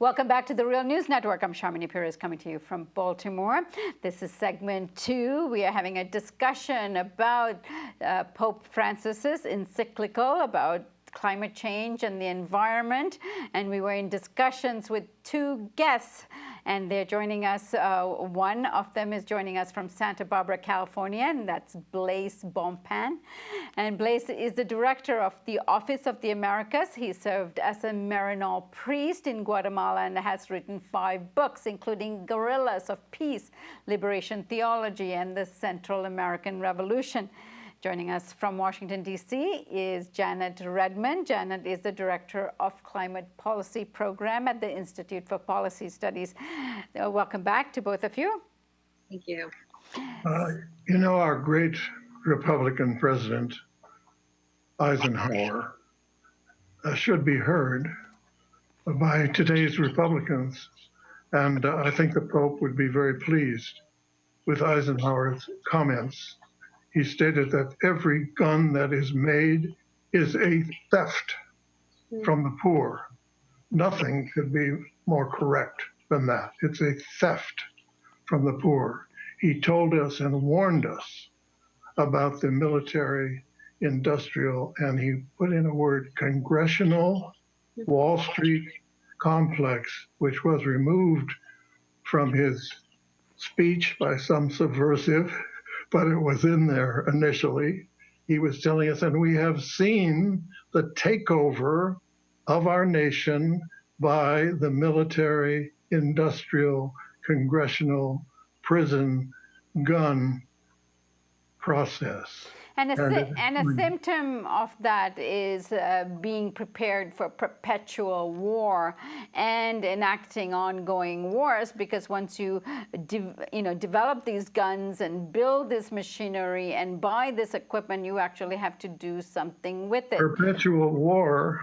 Welcome back to the Real News Network. I'm Sharmini Perez coming to you from Baltimore. This is segment 2. We are having a discussion about Pope Francis's encyclical about climate change and the environment. And we were in discussions with 2 guests, and they're joining us. One of them is joining us from Santa Barbara, California, and that's Blasé Bonpane. And Blasé is the director of the Office of the Americas. He served as a Maryknoll priest in Guatemala and has written 5 books, including Guerrillas of Peace, Liberation Theology, and the Central American Revolution. Joining us from Washington, D.C. is Janet Redman. Janet is the Director of Climate Policy Program at the Institute for Policy Studies. Welcome back to both of you. Thank you. Our great Republican president, Eisenhower, should be heard by today's Republicans. And I think the Pope would be very pleased with Eisenhower's comments. He stated that every gun that is made is a theft from the poor. Nothing could be more correct than that. It's a theft from the poor. He told us and warned us about the military, industrial, and he put in a word, congressional Wall Street complex, which was removed from his speech by some subversive, but it was in there initially. He was telling us, and we have seen the takeover of our nation by the military, industrial, congressional, prison, gun process. And a symptom of that is being prepared for perpetual war and enacting ongoing wars, because once you develop these guns and build this machinery and buy this equipment, you actually have to do something with it. Perpetual war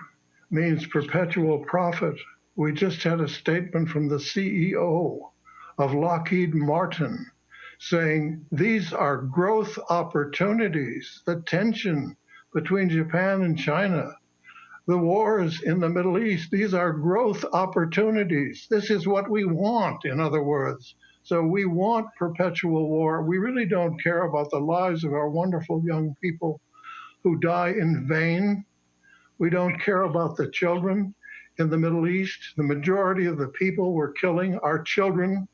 means perpetual profit. We just had a statement from the CEO of Lockheed Martin saying these are growth opportunities. The tension between Japan and China, the wars in the Middle East, these are growth opportunities. This is what we want, in other words. So we want perpetual war. We really don't care about the lives of our wonderful young people who die in vain. We don't care about the children in the Middle East. The majority of the people we're killing are children.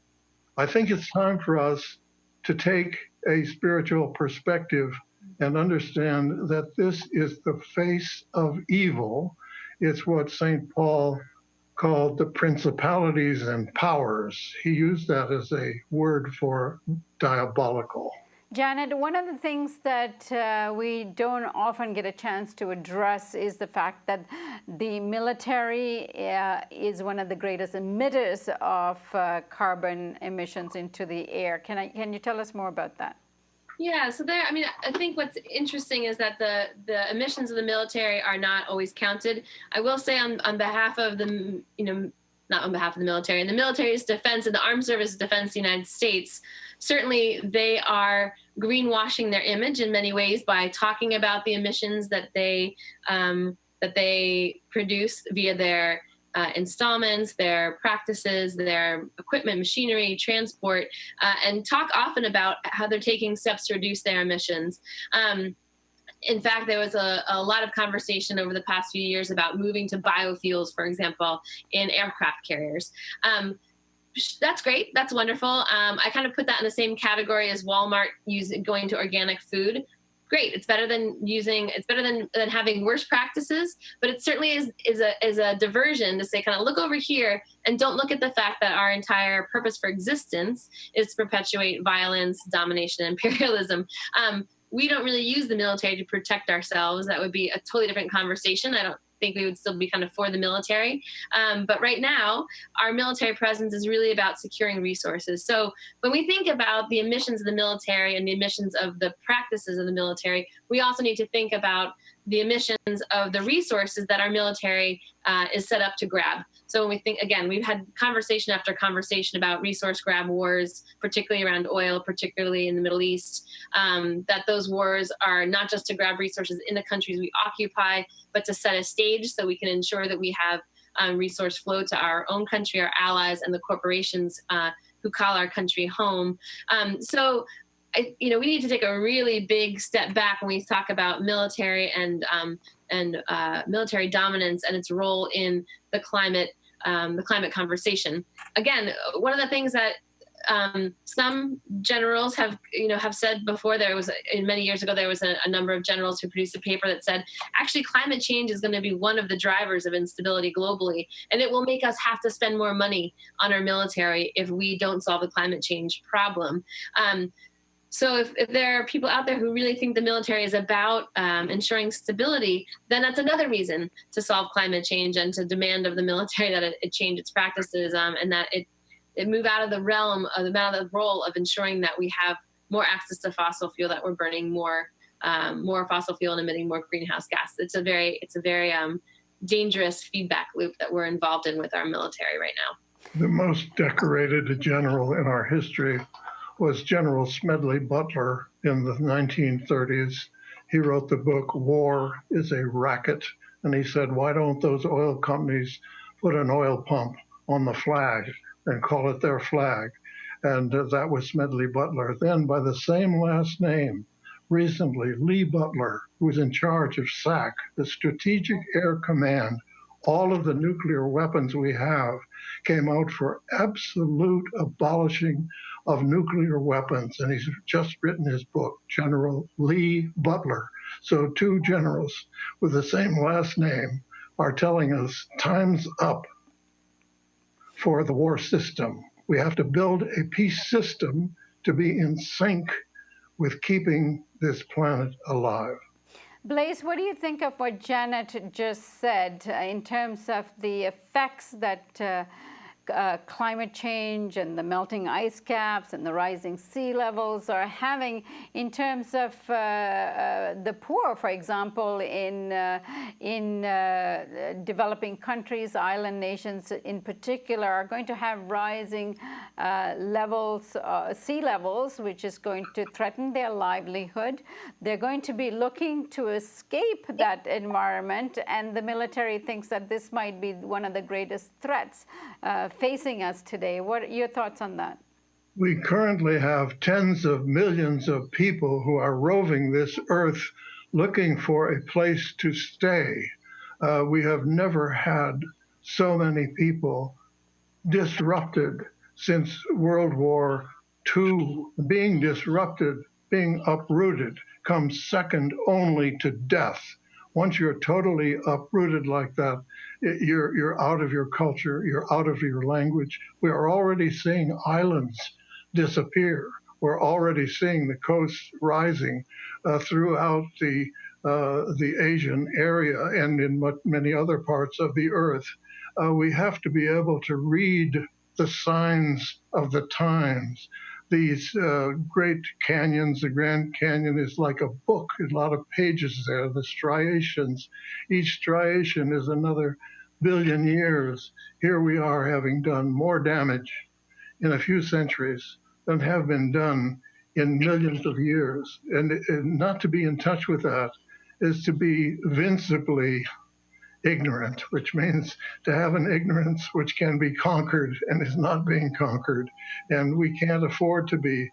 I think it's time for us to take a spiritual perspective and understand that this is the face of evil. It's what St. Paul called the principalities and powers. He used that as a word for diabolical. Janet, one of the things that we don't often get a chance to address is the fact that the military is one of the greatest emitters of carbon emissions into the air. Can you tell us more about that? Yeah, so I think what's interesting is that the emissions of the military are not always counted. I will say on behalf of the, not on behalf of the military, and the military's defense and the armed services defense of the United States, certainly they are greenwashing their image in many ways by talking about the emissions that they produce via their installments, their practices, their equipment, machinery, transport, and talk often about how they're taking steps to reduce their emissions. In fact, there was a lot of conversation over the past few years about moving to biofuels, for example, in aircraft carriers. That's great. That's wonderful. I kind of put that in the same category as Walmart going to organic food. Great. It's better than having worse practices, but it certainly is a diversion to say, kind of look over here and don't look at the fact that our entire purpose for existence is to perpetuate violence, domination, and imperialism. We don't really use the military to protect ourselves. That would be a totally different conversation. I don't think we would still be kind of for the military. But right now, our military presence is really about securing resources. So when we think about the emissions of the military and the emissions of the practices of the military, we also need to think about the emissions of the resources that our military is set up to grab. So when we think, again, we've had conversation after conversation about resource grab wars, particularly around oil, particularly in the Middle East, that those wars are not just to grab resources in the countries we occupy, but to set a stage so we can ensure that we have resource flow to our own country, our allies, and the corporations who call our country home. So we need to take a really big step back when we talk about military and military dominance and its role in the climate conversation. Again, one of the things that some generals have said before, many years ago, there was a number of generals who produced a paper that said, actually, climate change is going to be one of the drivers of instability globally, and it will make us have to spend more money on our military if we don't solve the climate change problem. So if there are people out there who really think the military is about ensuring stability, then that's another reason to solve climate change and to demand of the military that it change its practices, and that it move out of the realm of the role of ensuring that we have more access to fossil fuel, that we're burning more fossil fuel and emitting more greenhouse gas. It's a very dangerous feedback loop that we're involved in with our military right now. The most decorated general in our history was General Smedley Butler in the 1930s. He wrote the book, War is a Racket. And he said, why don't those oil companies put an oil pump on the flag and call it their flag? And that was Smedley Butler. Then by the same last name, recently, Lee Butler, who was in charge of SAC, the Strategic Air Command, all of the nuclear weapons we have, came out for absolute abolishing of nuclear weapons. And he's just written his book, General Lee Butler. So two generals with the same last name are telling us time's up for the war system. We have to build a peace system to be in sync with keeping this planet alive. Blaise, what do you think of what Janet just said in terms of the effects that climate change and the melting ice caps and the rising sea levels are having in terms of the poor, for example, in developing countries, island nations in particular, are going to have rising sea levels, which is going to threaten their livelihood. They're going to be looking to escape that environment, and the military thinks that this might be one of the greatest threats facing us today. What are your thoughts on that? We currently have tens of millions of people who are roving this earth looking for a place to stay. We have never had so many people disrupted since World War II. Being disrupted, being uprooted, comes second only to death. Once you're totally uprooted like that, you're out of your culture, you're out of your language. We are already seeing islands disappear. We're already seeing the coasts rising throughout the Asian area and in many other parts of the earth. We have to be able to read the signs of the times. These great canyons, the Grand Canyon is like a book, a lot of pages there, the striations. Each striation is another billion years. Here we are having done more damage in a few centuries than have been done in millions of years. And not to be in touch with that is to be vincibly ignorant, which means to have an ignorance which can be conquered and is not being conquered. And we can't afford to be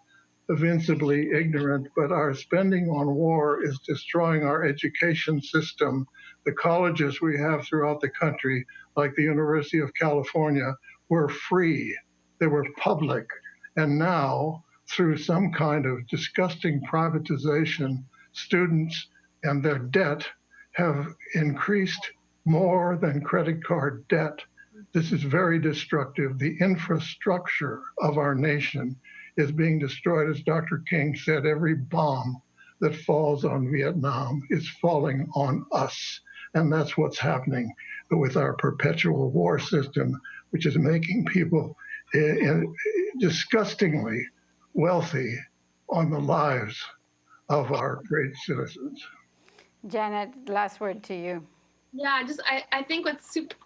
vincibly ignorant, but our spending on war is destroying our education system. The colleges we have throughout the country, like the University of California, were free. They were public. And now, through some kind of disgusting privatization, students and their debt have increased more than credit card debt. This is very destructive. The infrastructure of our nation is being destroyed. As Dr. King said, every bomb that falls on Vietnam is falling on us. And that's what's happening with our perpetual war system, which is making people disgustingly wealthy on the lives of our great citizens. Janet, last word to you. Yeah, I think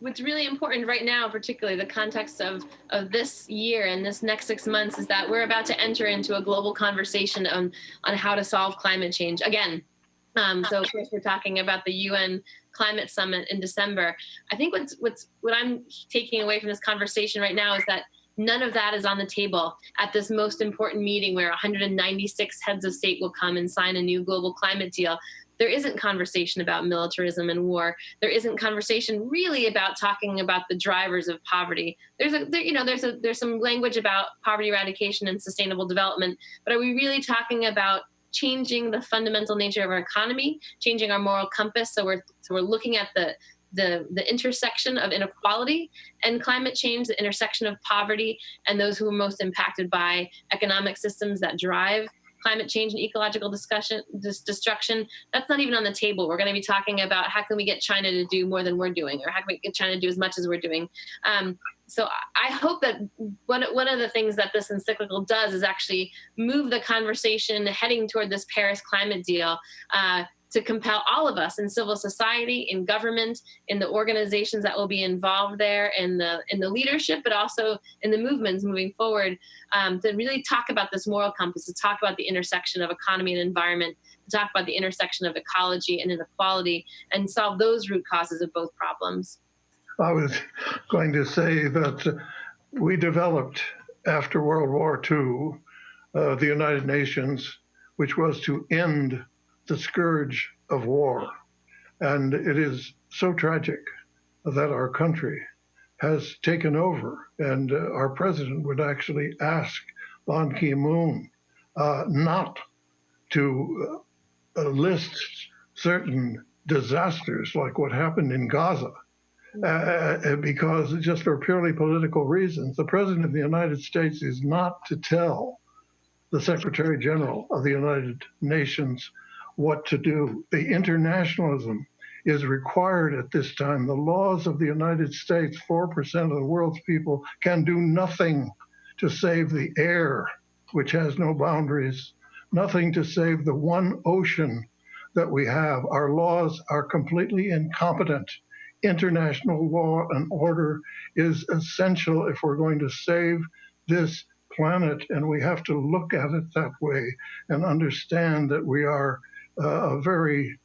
what's really important right now, particularly the context of this year and this next 6 months, is that we're about to enter into a global conversation on how to solve climate change. Again, So of course we're talking about the UN Climate Summit in December. I think what I'm taking away from this conversation right now is that none of that is on the table at this most important meeting where 196 heads of state will come and sign a new global climate deal. There isn't conversation about militarism and war. There isn't conversation really about talking about the drivers of poverty. There's some language about poverty eradication and sustainable development, but are we really talking about changing the fundamental nature of our economy, changing our moral compass? So we're looking at the intersection of inequality and climate change, the intersection of poverty and those who are most impacted by economic systems that drive climate change and ecological destruction. That's not even on the table. We're going to be talking about how can we get China to do more than we're doing, or how can we get China to do as much as we're doing. So I hope that one of the things that this encyclical does is actually move the conversation heading toward this Paris climate deal, to compel all of us in civil society, in government, in the organizations that will be involved there, in the leadership, but also in the movements moving forward, to really talk about this moral compass, to talk about the intersection of economy and environment, to talk about the intersection of ecology and inequality, and solve those root causes of both problems. I was going to say that we developed after World War II the United Nations, which was to end the scourge of war. And it is so tragic that our country has taken over, and our president would actually ask Ban Ki-moon not to list certain disasters like what happened in Gaza, because just for purely political reasons. The President of the United States is not to tell the Secretary General of the United Nations what to do. The internationalism is required at this time. The laws of the United States, 4% of the world's people can do nothing to save the air, which has no boundaries, nothing to save the one ocean that we have. Our laws are completely incompetent. International law and order is essential if we're going to save this planet, and we have to look at it that way and understand that we are a very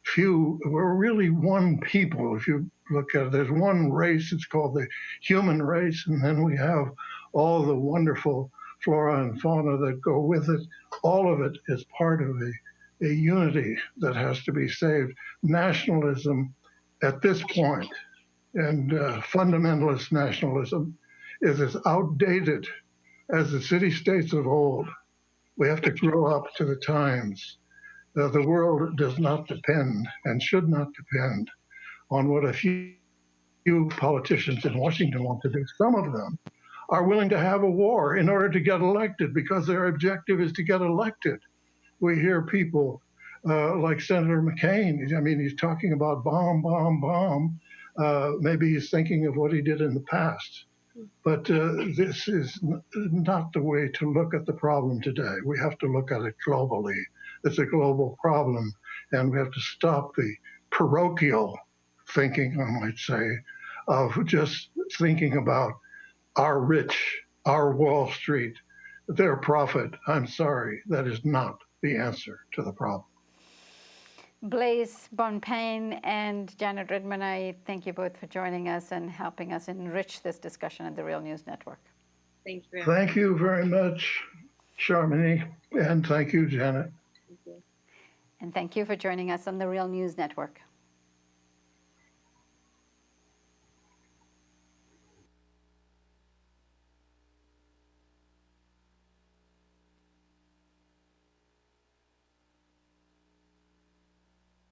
few, we're really one people. If you look at it, there's one race, it's called the human race, and then we have all the wonderful flora and fauna that go with it. All of it is part of a unity that has to be saved. Nationalism at this point, and fundamentalist nationalism, is as outdated as the city-states of old. We have to grow up to the times. The world does not depend and should not depend on what a few politicians in Washington want to do. Some of them are willing to have a war in order to get elected because their objective is to get elected. We hear people like Senator McCain. I mean, he's talking about bomb, bomb, bomb. Maybe he's thinking of what he did in the past. But this is not the way to look at the problem today. We have to look at it globally. It's a global problem, and we have to stop the parochial thinking, I might say, of just thinking about our rich, our Wall Street, their profit. I'm sorry, that is not the answer to the problem. Blasé Bonpane and Janet Redman, I thank you both for joining us and helping us enrich this discussion at the Real News Network. Thank you. Thank you very much, Sharmini, and thank you, Janet. Thank you. And thank you for joining us on the Real News Network.